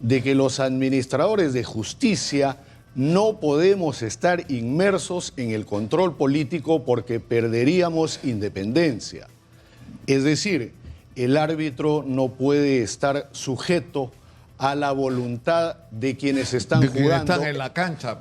de que los administradores de justicia no podemos estar inmersos en el control político porque perderíamos independencia. Es decir, el árbitro no puede estar sujeto a la voluntad de quienes están jugando. Están en la cancha.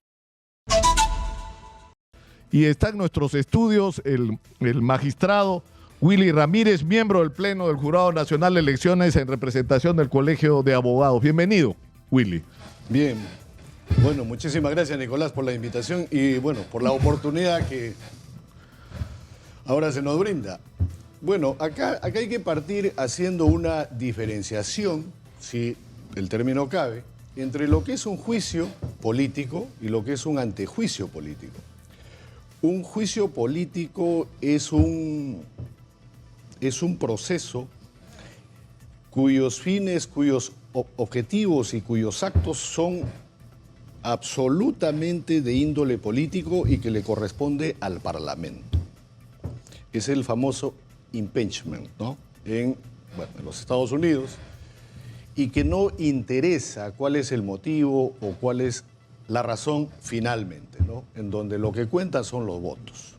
Y está en nuestros estudios el magistrado Willy Ramírez, miembro del Pleno del Jurado Nacional de Elecciones en representación del Colegio de Abogados. Bienvenido, Willy. Bien. Bueno, muchísimas gracias, Nicolás, por la invitación y, bueno, por la oportunidad que ahora se nos brinda. Bueno, acá hay que partir haciendo una diferenciación, si el término cabe, entre lo que es un juicio político y lo que es un antejuicio político. Un juicio político es un proceso cuyos fines, cuyos objetivos y cuyos actos son absolutamente de índole político y que le corresponde al Parlamento. Es el famoso impeachment, ¿no? En los Estados Unidos, y que no interesa cuál es el motivo o cuál es la razón finalmente, ¿no? En donde lo que cuenta son los votos.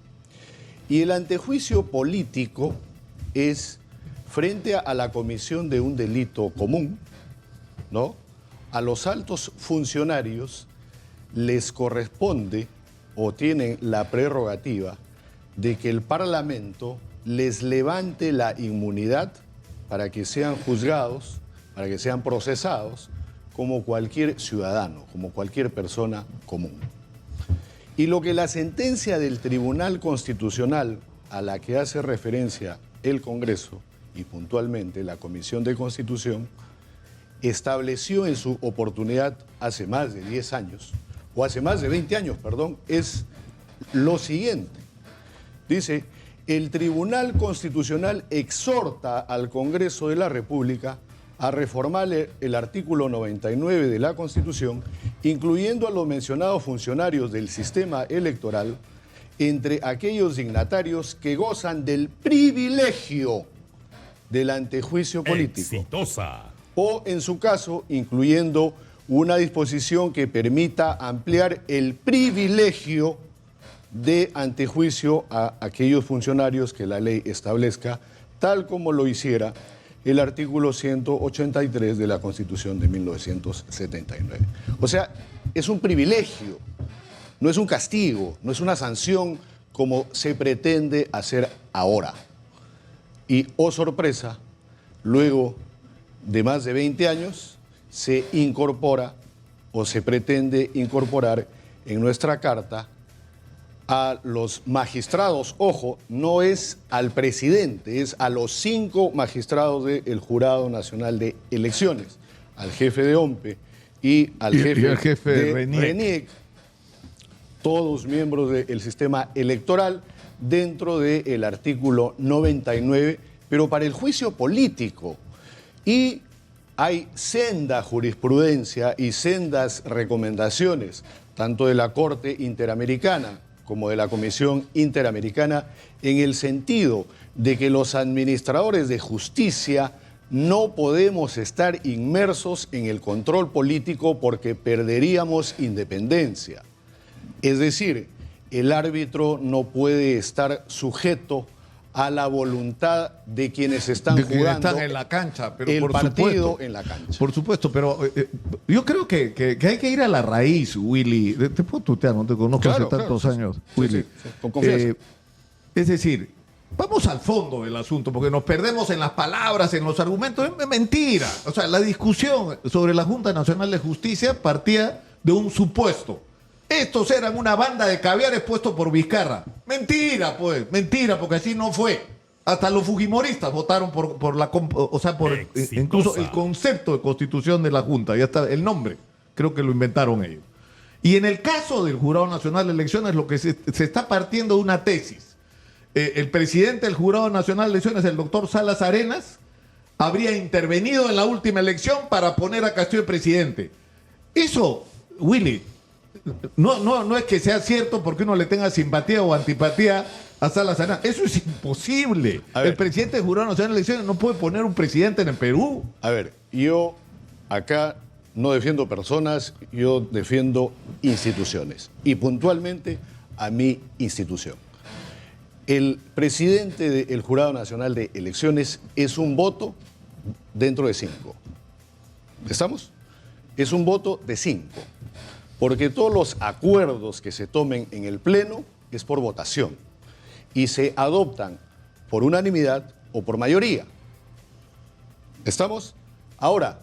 Y el antejuicio político es frente a la comisión de un delito común, ¿no? A los altos funcionarios les corresponde o tienen la prerrogativa de que el Parlamento les levante la inmunidad para que sean juzgados, para que sean procesados como cualquier ciudadano, como cualquier persona común. Y lo que la sentencia del Tribunal Constitucional a la que hace referencia el Congreso y puntualmente la Comisión de Constitución estableció en su oportunidad hace más de 10 años, o hace más de 20 años, perdón, es lo siguiente. Dice, el Tribunal Constitucional exhorta al Congreso de la República a reformar el artículo 99 de la Constitución, incluyendo a los mencionados funcionarios del sistema electoral entre aquellos dignatarios que gozan del privilegio del antejuicio político. Exitosa. O, en su caso, incluyendo una disposición que permita ampliar el privilegio de antejuicio a aquellos funcionarios que la ley establezca, tal como lo hiciera el artículo 183 de la Constitución de 1979. O sea, es un privilegio, no es un castigo, no es una sanción como se pretende hacer ahora. Y, oh sorpresa, luego de más de 20 años se incorpora o se pretende incorporar en nuestra Carta a los magistrados. Ojo, no es al presidente, es a los 5 magistrados del Jurado Nacional de Elecciones, al jefe de OMPE y al jefe de RENIEC, todos miembros del sistema electoral dentro del artículo 99, pero para el juicio político. Y hay senda jurisprudencia y sendas recomendaciones, tanto de la Corte Interamericana como de la Comisión Interamericana, en el sentido de que los administradores de justicia no podemos estar inmersos en el control político porque perderíamos independencia. Es decir, el árbitro no puede estar sujeto a la voluntad de quienes están jugando están en la cancha, pero el por partido supuesto, en la cancha. Por supuesto, pero yo creo que hay que ir a la raíz, Willy. Te puedo tutear, no te conozco hace tantos años, Willy. Sí, con confianza. Es decir, vamos al fondo del asunto, porque nos perdemos en las palabras, en los argumentos. Es mentira. O sea, la discusión sobre la Junta Nacional de Justicia partía de un supuesto. Estos eran una banda de caviares puestos por Vizcarra. Mentira, pues, mentira, porque así no fue. Hasta los fujimoristas votaron por incluso el concepto de constitución de la Junta, ya está el nombre, creo que lo inventaron ellos. Y en el caso del Jurado Nacional de Elecciones, lo que se está partiendo de una tesis. El presidente del Jurado Nacional de Elecciones, el doctor Salas Arenas, habría intervenido en la última elección para poner a Castillo presidente. Eso, Willy, no es que sea cierto porque uno le tenga simpatía o antipatía a Salas Arenas. Eso es imposible. El presidente del Jurado Nacional de Elecciones no puede poner un presidente en el Perú. A ver, yo acá no defiendo personas, yo defiendo instituciones. Y puntualmente a mi institución. El presidente del Jurado Nacional de Elecciones es un voto dentro de 5. ¿Estamos? Es un voto de 5. Porque todos los acuerdos que se tomen en el Pleno es por votación. Y se adoptan por unanimidad o por mayoría. ¿Estamos? Ahora,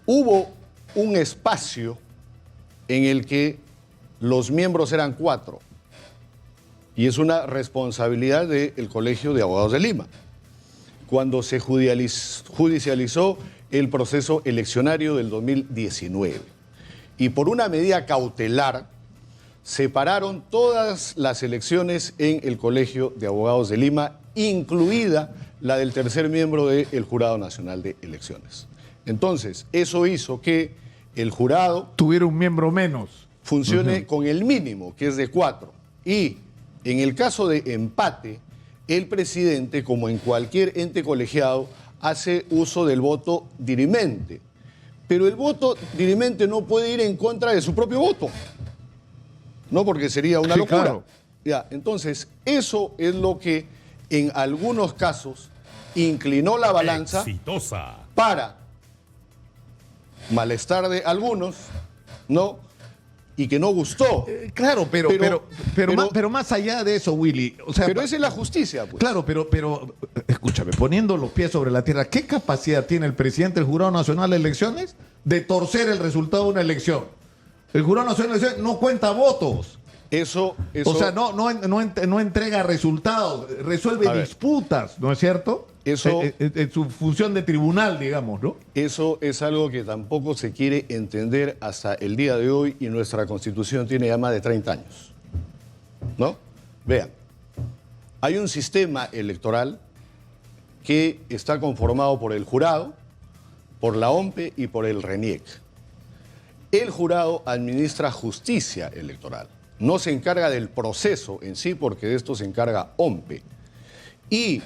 hubo un espacio en el que los miembros eran 4. Y es una responsabilidad del Colegio de Abogados de Lima. Cuando se judicializó el proceso eleccionario del 2019. Y por una medida cautelar, separaron todas las elecciones en el Colegio de Abogados de Lima, incluida la del tercer miembro del Jurado Nacional de Elecciones. Entonces, eso hizo que el jurado tuviera un miembro menos. Funcione con el mínimo, que es de 4. Y en el caso de empate, el presidente, como en cualquier ente colegiado, hace uso del voto dirimente. Pero el voto dirimente no puede ir en contra de su propio voto. No, porque sería una locura. Claro. Ya, entonces, eso es lo que en algunos casos inclinó la balanza exitosa para malestar de algunos, ¿no? Y que no gustó. Claro, pero más allá de eso, Willy. O sea, Pero esa es la justicia, pues. Claro, pero escúchame, poniendo los pies sobre la tierra, ¿qué capacidad tiene el presidente del Jurado Nacional de Elecciones de torcer el resultado de una elección? El Jurado Nacional de Elecciones no cuenta votos. Eso O sea, no entrega resultados, resuelve disputas, ¿no es cierto? Eso, en su función de tribunal, digamos, ¿no? Eso es algo que tampoco se quiere entender hasta el día de hoy y nuestra Constitución tiene ya más de 30 años. ¿No? Vean, hay un sistema electoral que está conformado por el jurado, por la OMPE y por el RENIEC. El jurado administra justicia electoral. No se encarga del proceso en sí, porque de esto se encarga OMPE. Y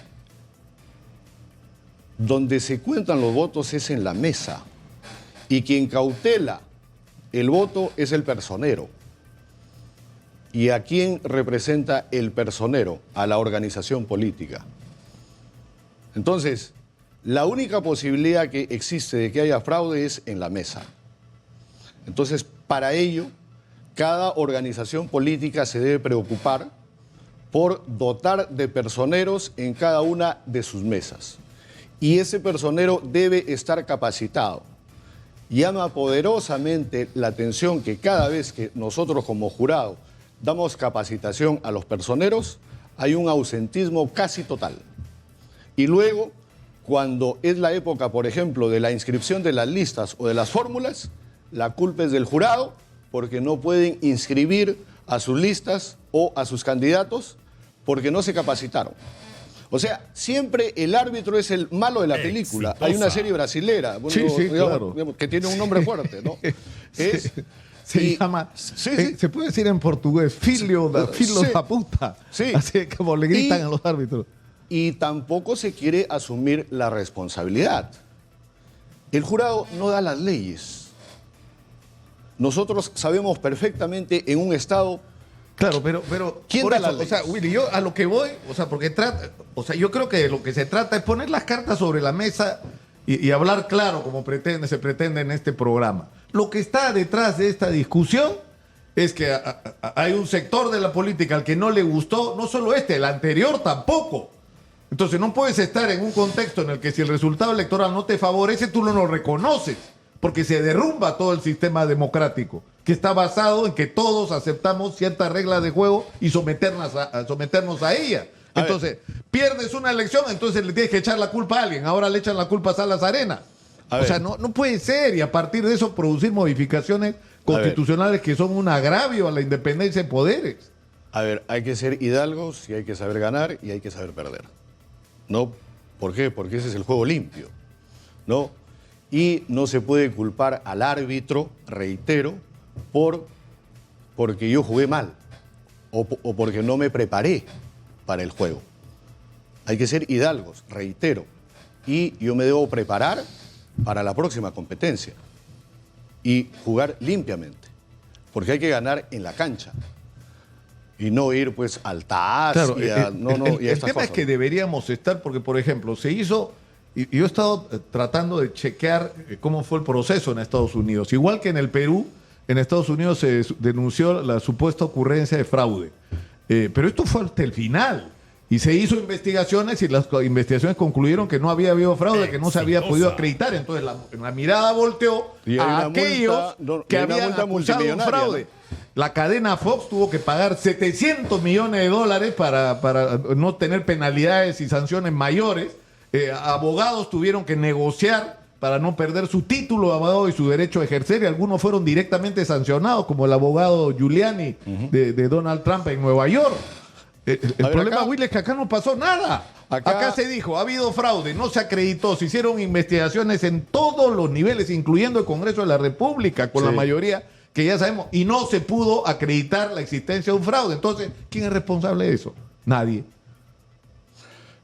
donde se cuentan los votos es en la mesa. Y quien cautela el voto es el personero. ¿Y a quién representa el personero? A la organización política. Entonces, la única posibilidad que existe de que haya fraude es en la mesa. Entonces, para ello, cada organización política se debe preocupar por dotar de personeros en cada una de sus mesas. Y ese personero debe estar capacitado. Llama poderosamente la atención que cada vez que nosotros como jurado damos capacitación a los personeros, hay un ausentismo casi total. Y luego, cuando es la época, por ejemplo, de la inscripción de las listas o de las fórmulas, la culpa es del jurado porque no pueden inscribir a sus listas o a sus candidatos porque no se capacitaron. O sea, siempre el árbitro es el malo de la película. Exitosa. Hay una serie brasilera, bueno, claro. que tiene un nombre fuerte, ¿no? Se llama, se puede decir en portugués, filho da puta. Sí. Así como le gritan a los árbitros. Y tampoco se quiere asumir la responsabilidad. El jurado no da las leyes. Nosotros sabemos perfectamente en un Estado. Claro, pero ¿quién por da eso, las leyes? o sea, Willy, yo a lo que voy, yo creo que de lo que se trata es poner las cartas sobre la mesa y hablar claro como se pretende en este programa. Lo que está detrás de esta discusión es que hay un sector de la política al que no le gustó, no solo el anterior tampoco. Entonces no puedes estar en un contexto en el que si el resultado electoral no te favorece, tú no lo reconoces, porque se derrumba todo el sistema democrático, que está basado en que todos aceptamos ciertas reglas de juego y someternos a ellas. Entonces, pierdes una elección, entonces le tienes que echar la culpa a alguien. Ahora le echan la culpa a Salas Arena. O sea, no puede ser. Y a partir de eso producir modificaciones constitucionales que son un agravio a la independencia de poderes. A ver, hay que ser hidalgos y hay que saber ganar y hay que saber perder. ¿No? ¿Por qué? Porque ese es el juego limpio. ¿No? Y no se puede culpar al árbitro, reitero, porque yo jugué mal o porque no me preparé para el juego. Hay que ser hidalgos, reitero. Y yo me debo preparar para la próxima competencia y jugar limpiamente, porque hay que ganar en la cancha y no ir pues al TAS Claro, y a, y a el estas tema cosas. es que deberíamos estar, porque por ejemplo, se hizo, y yo he estado tratando de chequear cómo fue el proceso en Estados Unidos. Igual que en el Perú, en Estados Unidos se denunció la supuesta ocurrencia de fraude. Pero esto fue hasta el final. Y se hizo investigaciones y las investigaciones concluyeron que no había habido fraude, que no se había podido acreditar. Entonces la mirada volteó Y hay a una aquellos multa, que y hay una habían multa acusado un multimillonaria, fraude. ¿no? La cadena Fox tuvo que pagar 700 millones de dólares para no tener penalidades y sanciones mayores. Abogados tuvieron que negociar para no perder su título de abogado y su derecho a ejercer, y algunos fueron directamente sancionados, como el abogado Giuliani de Donald Trump en Nueva York. El problema, Willy, es que acá no pasó nada. Acá se dijo, ha habido fraude, no se acreditó, se hicieron investigaciones en todos los niveles, incluyendo el Congreso de la República, con la mayoría que ya sabemos, y no se pudo acreditar la existencia de un fraude. Entonces, ¿quién es responsable de eso? Nadie.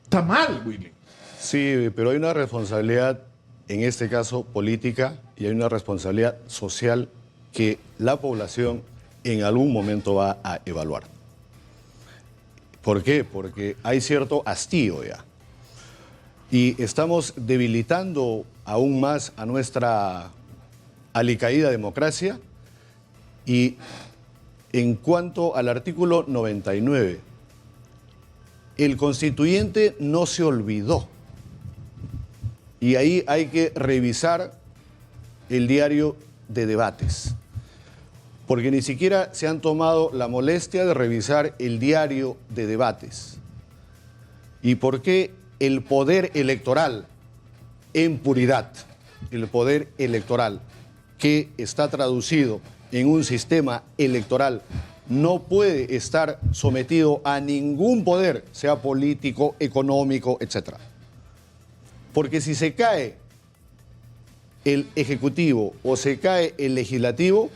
Está mal, Willy. Sí, pero hay una responsabilidad, en este caso política, y hay una responsabilidad social que la población en algún momento va a evaluar. ¿Por qué? Porque hay cierto hastío ya. Y estamos debilitando aún más a nuestra alicaída democracia. Y en cuanto al artículo 99, el constituyente no se olvidó. Y ahí hay que revisar el diario de debates, porque ni siquiera se han tomado la molestia de revisar el diario de debates. ¿Y por qué el poder electoral en puridad, el poder electoral que está traducido en un sistema electoral, no puede estar sometido a ningún poder, sea político, económico, etcétera? Porque si se cae el ejecutivo o se cae el legislativo,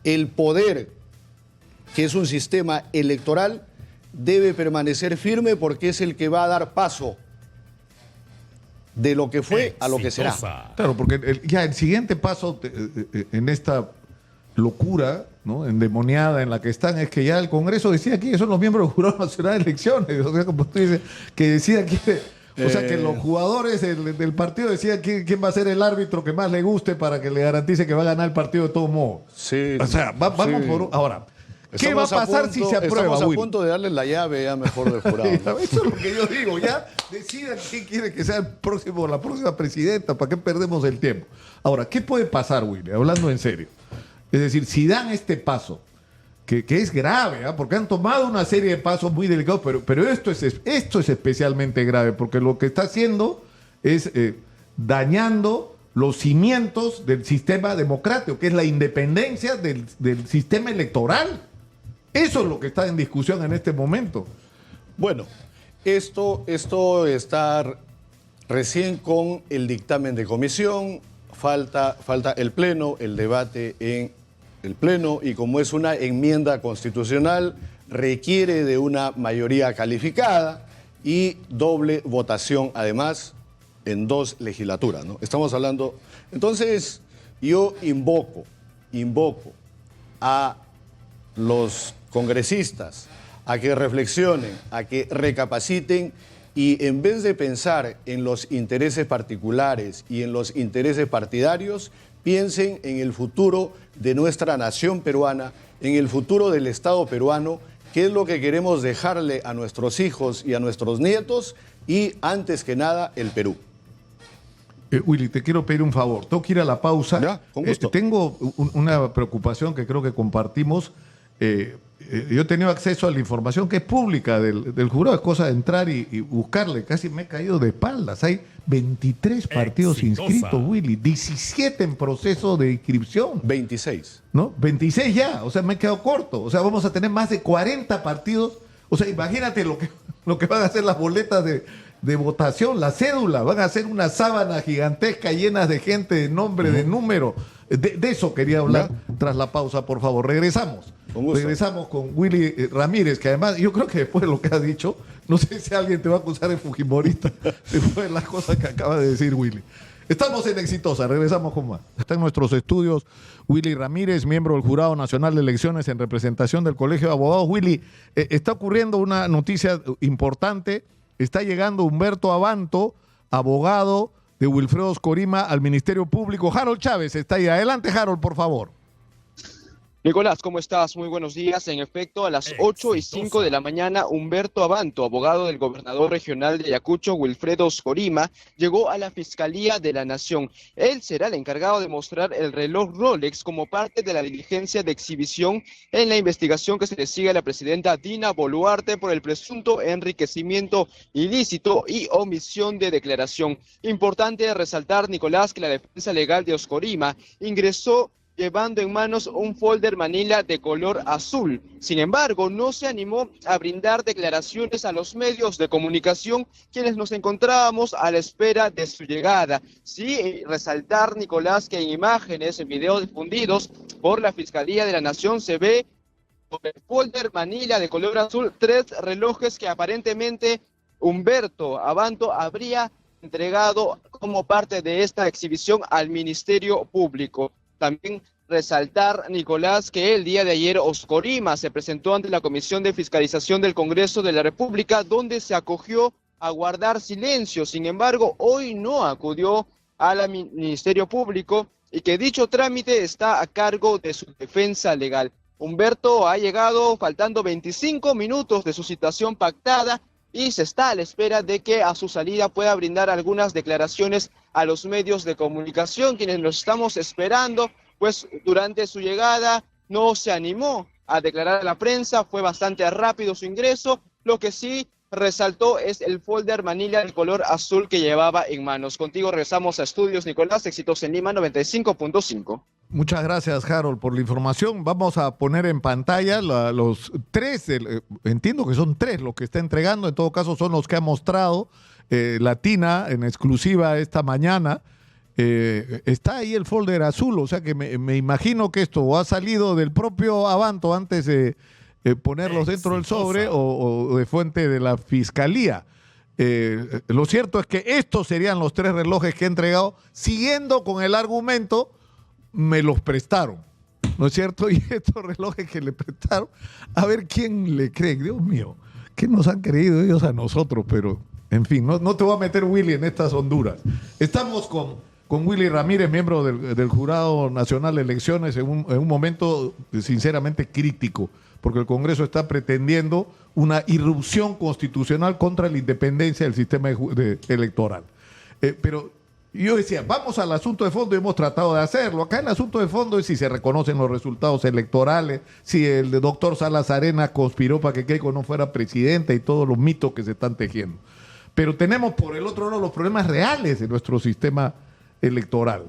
el poder, que es un sistema electoral, debe permanecer firme porque es el que va a dar paso de lo que fue a lo que será. Claro, porque ya el siguiente paso en esta locura, ¿no?, endemoniada en la que están, es que ya el Congreso decía que son los miembros del Jurado Nacional de Elecciones. O sea, como tú dices, que decida que... O sea, que los jugadores del partido decían quién va a ser el árbitro que más le guste para que le garantice que va a ganar el partido de todo modo. Sí. O sea, vamos sí. por... Ahora, ¿qué va a pasar si se aprueba, Estamos a Will? punto de darle la llave ya mejor del jurado, ¿no? Eso es lo que yo digo. Ya decidan quién quiere que sea la próxima presidenta. ¿Para qué perdemos el tiempo? Ahora, ¿qué puede pasar, Willy? Hablando en serio. Es decir, si dan este paso, que es grave, ¿eh? Porque han tomado una serie de pasos muy delicados, pero esto es especialmente grave, porque lo que está haciendo es dañando los cimientos del sistema democrático, que es la independencia del sistema electoral. Eso es lo que está en discusión en este momento. Bueno, esto está recién con el dictamen de comisión, falta el pleno, el debate en el pleno, y como es una enmienda constitucional, requiere de una mayoría calificada y doble votación, además, en 2 legislaturas, ¿no? Estamos hablando... Entonces, yo invoco a los congresistas a que reflexionen, a que recapaciten, y en vez de pensar en los intereses particulares y en los intereses partidarios, piensen en el futuro de nuestra nación peruana, en el futuro del Estado peruano, qué es lo que queremos dejarle a nuestros hijos y a nuestros nietos, y antes que nada, el Perú. Willy, te quiero pedir un favor. Tengo que ir a la pausa. Ya, con gusto. Tengo una preocupación que creo que compartimos. Yo he tenido acceso a la información que es pública del jurado. Es cosa de entrar y buscarle. Casi me he caído de espaldas. Hay 23 partidos inscritos, Willy. 17 en proceso de inscripción. 26. ¿No? 26 ya. O sea, me he quedado corto. O sea, vamos a tener más de 40 partidos. O sea, imagínate lo que van a hacer las boletas de votación, la cédula. Van a ser una sábana gigantesca llenas de gente, de nombre, de número. De eso quería hablar tras la pausa, por favor. Regresamos. Regresamos con Willy Ramírez, que además yo creo que después de lo que ha dicho, no sé si alguien te va a acusar de fujimorista después de las cosas que acaba de decir Willy. Estamos en Exitosa, regresamos con más. Está en nuestros estudios Willy Ramírez, miembro del Jurado Nacional de Elecciones en representación del Colegio de Abogados. Willy, está ocurriendo una noticia importante. Está llegando Humberto Abanto, abogado de Wilfredo Oscorima, al Ministerio Público. Harold Chávez está ahí. Adelante, Harold, por favor. Nicolás, ¿cómo estás? Muy buenos días. En efecto, a las 8:05 de la mañana, Humberto Abanto, abogado del gobernador regional de Ayacucho, Wilfredo Oscorima, llegó a la Fiscalía de la Nación. Él será el encargado de mostrar el reloj Rolex como parte de la diligencia de exhibición en la investigación que se le sigue a la presidenta Dina Boluarte por el presunto enriquecimiento ilícito y omisión de declaración. Importante resaltar, Nicolás, que la defensa legal de Oscorima ingresó llevando en manos un folder manila de color azul. Sin embargo, no se animó a brindar declaraciones a los medios de comunicación, quienes nos encontrábamos a la espera de su llegada. Sí, resaltar, Nicolás, que en imágenes, en videos difundidos por la Fiscalía de la Nación se ve sobre el folder manila de color azul 3 relojes que aparentemente Humberto Abanto habría entregado como parte de esta exhibición al Ministerio Público. También resaltar, Nicolás, que el día de ayer Oscorima se presentó ante la Comisión de Fiscalización del Congreso de la República, donde se acogió a guardar silencio. Sin embargo, hoy no acudió al Ministerio Público y que dicho trámite está a cargo de su defensa legal. Humberto ha llegado faltando 25 minutos de su citación pactada y se está a la espera de que a su salida pueda brindar algunas declaraciones a los medios de comunicación, quienes nos estamos esperando, pues durante su llegada no se animó a declarar a la prensa, fue bastante rápido su ingreso, lo que sí resaltó es el folder manila de color azul que llevaba en manos. Contigo regresamos a Estudios, Nicolás, Éxitos en Lima 95.5. Muchas gracias, Harold, por la información. Vamos a poner en pantalla los tres, entiendo que son tres los que está entregando, en todo caso son los que ha mostrado Latina en exclusiva esta mañana. Está ahí el folder azul, o sea que me imagino que esto ha salido del propio Abanto antes de ponerlos dentro del sobre o de fuente de la Fiscalía. Lo cierto es que estos serían los tres relojes que he entregado, siguiendo con el argumento, me los prestaron, ¿no es cierto? Y estos relojes que le prestaron, a ver quién le cree. Dios mío, ¿qué nos han creído ellos a nosotros? Pero, en fin, no te voy a meter, Willy, en estas honduras. Estamos con Willy Ramírez, miembro del Jurado Nacional de Elecciones, en un momento sinceramente crítico, porque el Congreso está pretendiendo una irrupción constitucional contra la independencia del sistema electoral. Pero yo decía, vamos al asunto de fondo y hemos tratado de hacerlo. Acá el asunto de fondo es si se reconocen los resultados electorales, si el doctor Salas Arena conspiró para que Keiko no fuera presidenta y todos los mitos que se están tejiendo. Pero tenemos por el otro lado los problemas reales de nuestro sistema electoral,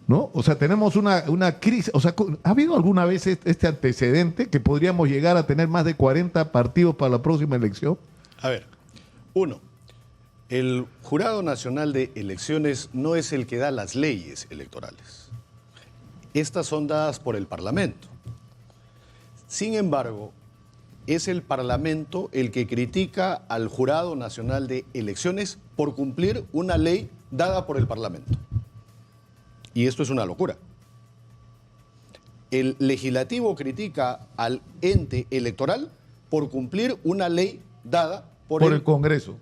¿no? O sea, tenemos una crisis. O sea, ¿ha habido alguna vez este antecedente que podríamos llegar a tener más de 40 partidos para la próxima elección? A ver, uno, el Jurado Nacional de Elecciones no es el que da las leyes electorales. Estas son dadas por el Parlamento. Sin embargo, es el Parlamento el que critica al Jurado Nacional de Elecciones por cumplir una ley dada por el Parlamento. Y esto es una locura. El legislativo critica al ente electoral por cumplir una ley dada por el Congreso.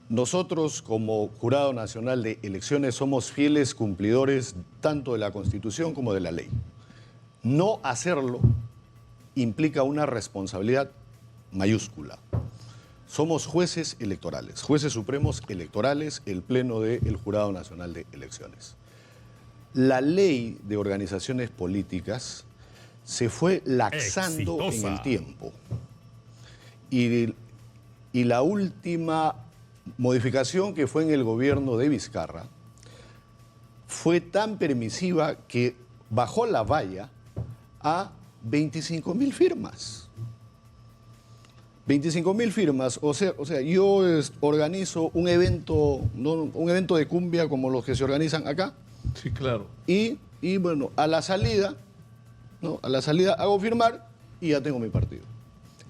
Nosotros, como Jurado Nacional de Elecciones, somos fieles cumplidores tanto de la Constitución como de la ley. No hacerlo implica una responsabilidad mayúscula. Somos jueces electorales, jueces supremos electorales, el Pleno del Jurado Nacional de Elecciones. La ley de organizaciones políticas se fue laxando en el tiempo. Y la última modificación, que fue en el gobierno de Vizcarra, fue tan permisiva que bajó la valla a 25.000 firmas. 25.000 firmas, o sea, yo organizo un evento, ¿no? Un evento de cumbia como los que se organizan acá. Sí, claro. Y bueno, a la salida, ¿no? A la salida hago firmar y ya tengo mi partido.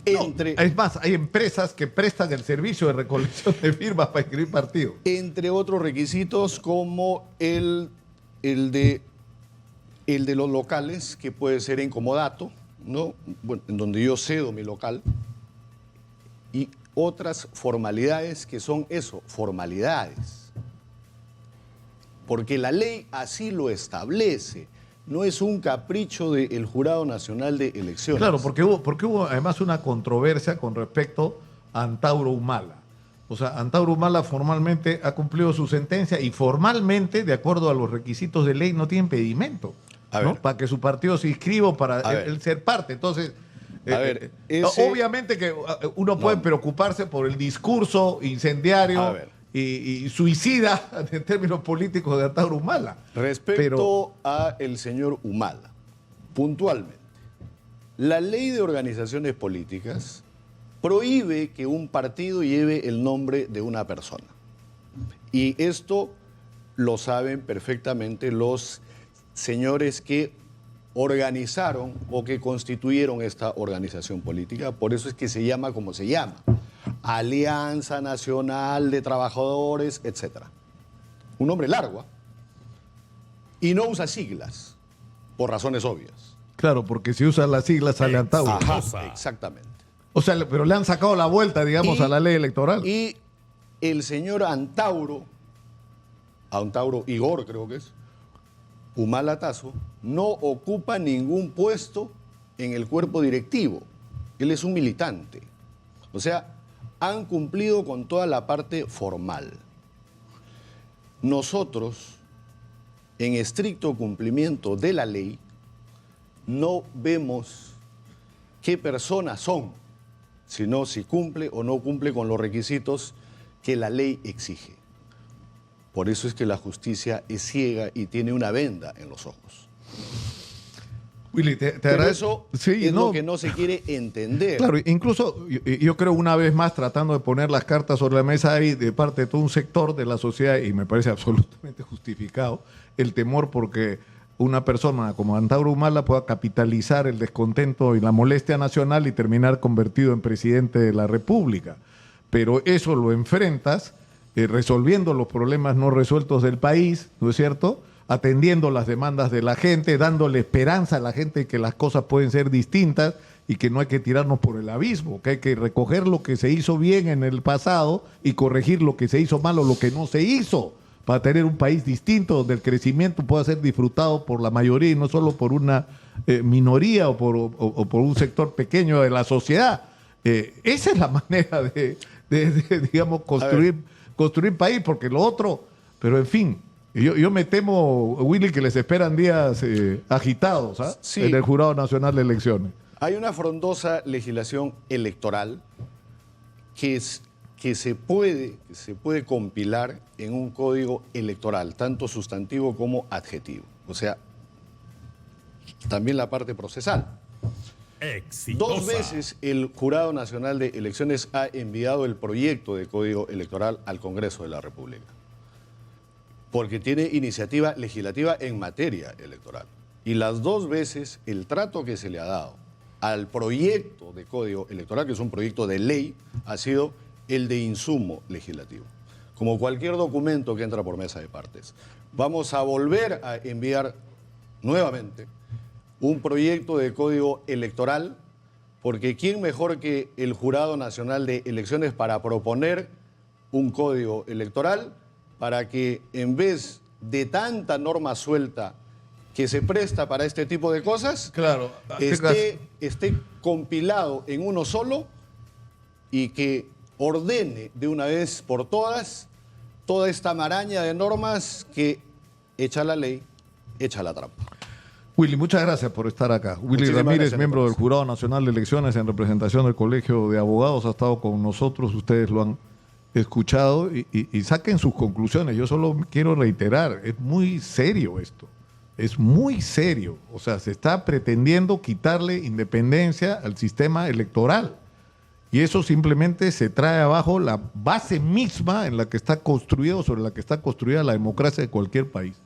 Es más, hay empresas que prestan el servicio de recolección de firmas para inscribir partidos. Entre otros requisitos como el de los locales, que puede ser en comodato, ¿no? Bueno, en donde yo cedo mi local, y otras formalidades que son eso, formalidades. Porque la ley así lo establece. No es un capricho del Jurado Nacional de Elecciones. Claro, porque hubo además una controversia con respecto a Antauro Humala. O sea, Antauro Humala formalmente ha cumplido su sentencia y formalmente, de acuerdo a los requisitos de ley, no tiene impedimento, ¿no? Para que su partido se inscriba o para él ser parte. Entonces, obviamente que uno puede preocuparse por el discurso incendiario y suicida en términos políticos de Antauro Humala. Respecto a el señor Humala, puntualmente, la ley de organizaciones políticas prohíbe que un partido lleve el nombre de una persona. Y esto lo saben perfectamente los señores que organizaron o que constituyeron esta organización política. Por eso es que se llama como se llama. Alianza Nacional de Trabajadores, etc. Un nombre largo, ¿eh? Y no usa siglas, por razones obvias. Claro, porque si usa las siglas sale Antauro. Ajá, exactamente. O sea, pero le han sacado la vuelta, digamos, a la ley electoral. Y el señor Antauro Igor creo que es, Humala Tasso, no ocupa ningún puesto en el cuerpo directivo. Él es un militante. O sea, han cumplido con toda la parte formal. Nosotros, en estricto cumplimiento de la ley, no vemos qué personas son, sino si cumple o no cumple con los requisitos que la ley exige. Por eso es que la justicia es ciega y tiene una venda en los ojos. Willy, te Pero eso es lo que no se quiere entender. Claro, incluso yo creo una vez más tratando de poner las cartas sobre la mesa ahí de parte de todo un sector de la sociedad, y me parece absolutamente justificado el temor porque una persona como Antauro Humala pueda capitalizar el descontento y la molestia nacional y terminar convertido en presidente de la República. Pero eso lo enfrentas resolviendo los problemas no resueltos del país, ¿no es cierto?, atendiendo las demandas de la gente, dándole esperanza a la gente que las cosas pueden ser distintas y que no hay que tirarnos por el abismo, que hay que recoger lo que se hizo bien en el pasado y corregir lo que se hizo mal o lo que no se hizo, para tener un país distinto donde el crecimiento pueda ser disfrutado por la mayoría y no solo por una minoría o por un sector pequeño de la sociedad. Esa es la manera de digamos, construir país, porque lo otro, pero en fin. Yo me temo, Willy, que les esperan días agitados sí, en el Jurado Nacional de Elecciones. Hay una frondosa legislación electoral que se puede compilar en un código electoral, tanto sustantivo como adjetivo. O sea, también la parte procesal. Exitosa. 2 veces el Jurado Nacional de Elecciones ha enviado el proyecto de código electoral al Congreso de la República, porque tiene iniciativa legislativa en materia electoral. Y las 2 veces el trato que se le ha dado al proyecto de código electoral, que es un proyecto de ley, ha sido el de insumo legislativo, como cualquier documento que entra por mesa de partes. Vamos a volver a enviar nuevamente un proyecto de código electoral, porque ¿quién mejor que el Jurado Nacional de Elecciones para proponer un código electoral para que en vez de tanta norma suelta que se presta para este tipo de cosas, claro, esté compilado en uno solo y que ordene de una vez por todas toda esta maraña de normas que echa la ley, echa la trampa? Willy, muchas gracias por estar acá. Willy Ramírez, miembro del Jurado Nacional de Elecciones en representación del Colegio de Abogados, ha estado con nosotros, ustedes lo han escuchado y saquen sus conclusiones. Yo solo quiero reiterar, es muy serio esto, es muy serio. O sea, se está pretendiendo quitarle independencia al sistema electoral y eso simplemente se trae abajo la base misma en la que está construido, sobre la que está construida la democracia de cualquier país.